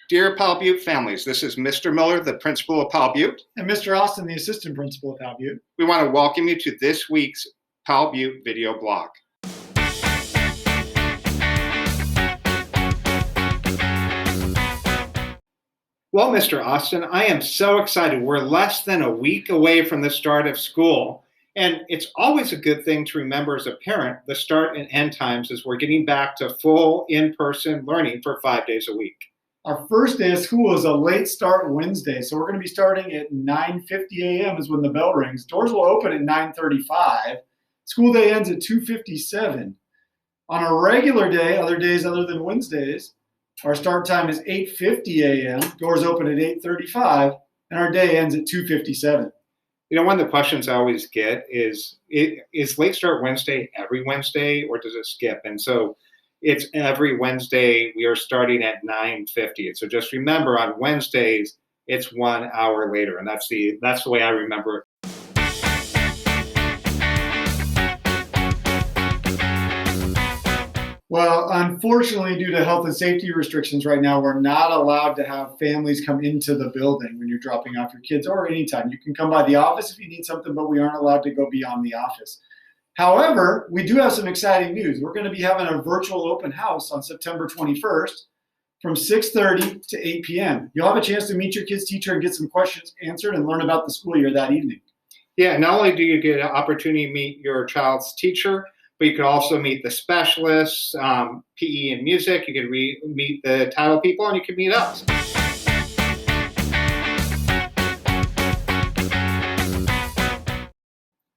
Dear Powell Butte families, this is Mr. Miller, the principal of Powell Butte. And Mr. Austin, the assistant principal of Powell Butte. We want to welcome you to this week's Powell Butte video blog. Well, Mr. Austin, I am so excited. We're less than a week away from the start of school. And it's always a good thing to remember as a parent, the start and end times as we're getting back to full in-person learning for 5 days a week. Our first day of school is a late start Wednesday, so we're going to be starting at 9:50 a.m. is when the bell rings. Doors will open at 9:35. School day ends at 2:57. On a regular day, other days other than Wednesdays, our start time is 8:50 a.m. Doors open at 8:35, and our day ends at 2:57. You know, one of the questions I always get is late start Wednesday every Wednesday, or does it skip? And so it's every Wednesday. We are starting at 9:50. So just remember, on Wednesdays, it's 1 hour later. And that's the way I remember it. Well, unfortunately, due to health and safety restrictions right now, we're not allowed to have families come into the building when you're dropping off your kids, or anytime. You can come by the office if you need something, but we aren't allowed to go beyond the office. However, we do have some exciting news. We're going to be having a virtual open house on September 21st from 6:30 to 8 p.m. You'll have a chance to meet your kid's teacher and get some questions answered and learn about the school year that evening. Yeah, not only do you get an opportunity to meet your child's teacher, but you could also meet the specialists, PE and music. You could meet the title people, and you could meet us.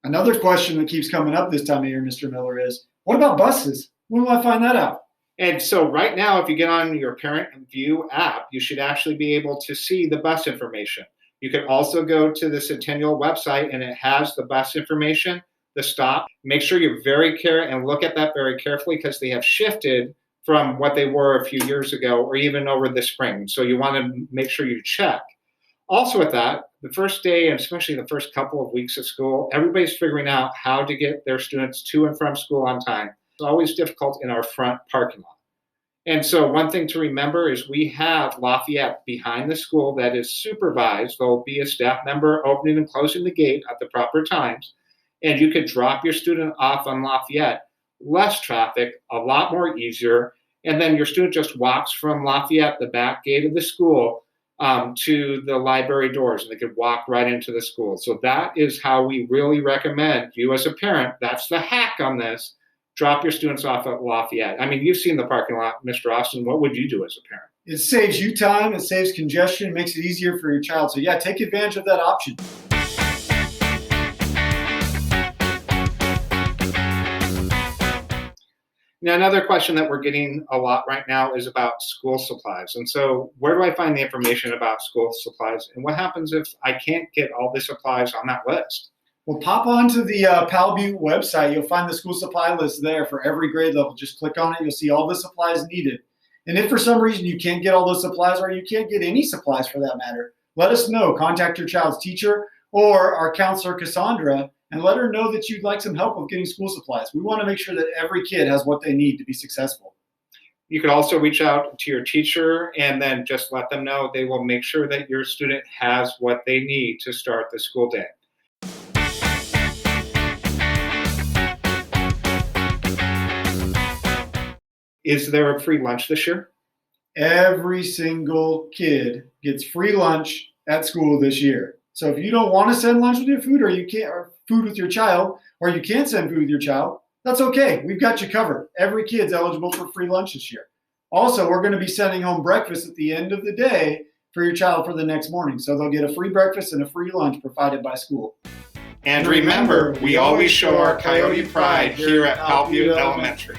Another question that keeps coming up this time of year, Mr. Miller, is what about buses? When will I find that out? And so right now, if you get on your Parent View app, you should actually be able to see the bus information. You can also go to the Centennial website, and it has the bus information, the stop. Make sure you're very careful and look at that very carefully, because they have shifted from what they were a few years ago or even over the spring. So you want to make sure you check. Also with that, the first day, and especially the first couple of weeks of school, everybody's figuring out how to get their students to and from school on time. It's always difficult in our front parking lot. And so one thing to remember is we have Lafayette behind the school that is supervised. There'll be a staff member opening and closing the gate at the proper times. And you could drop your student off on Lafayette, less traffic, a lot more easier. And then your student just walks from Lafayette, the back gate of the school, to the library doors, and they could walk right into the school. So that is how we really recommend you as a parent. That's the hack on this. Drop your students off at Lafayette. I mean, you've seen the parking lot, Mr. Austin. What would you do as a parent? It saves you time, it saves congestion, it makes it easier for your child. So yeah, take advantage of that option. Now, another question that we're getting a lot right now is about school supplies. And so where do I find the information about school supplies? And what happens if I can't get all the supplies on that list? Well, pop onto the Powell Butte website. You'll find the school supply list there for every grade level. Just click on it. You'll see all the supplies needed. And if for some reason you can't get all those supplies, or you can't get any supplies for that matter, let us know. Contact your child's teacher or our counselor, Cassandra, and let her know that you'd like some help with getting school supplies. We want to make sure that every kid has what they need to be successful. You could also reach out to your teacher and then just let them know. They will make sure that your student has what they need to start the school day. Is there a free lunch this year? Every single kid gets free lunch at school this year. So if you don't want to send lunch with your food, or you can't, or food with your child, or you can't send food with your child, that's okay. We've got you covered. Every kid's eligible for free lunch this year. Also, we're going to be sending home breakfast at the end of the day for your child for the next morning. So they'll get a free breakfast and a free lunch provided by school. And remember, we always show our Coyote pride here at Powell Butte Elementary.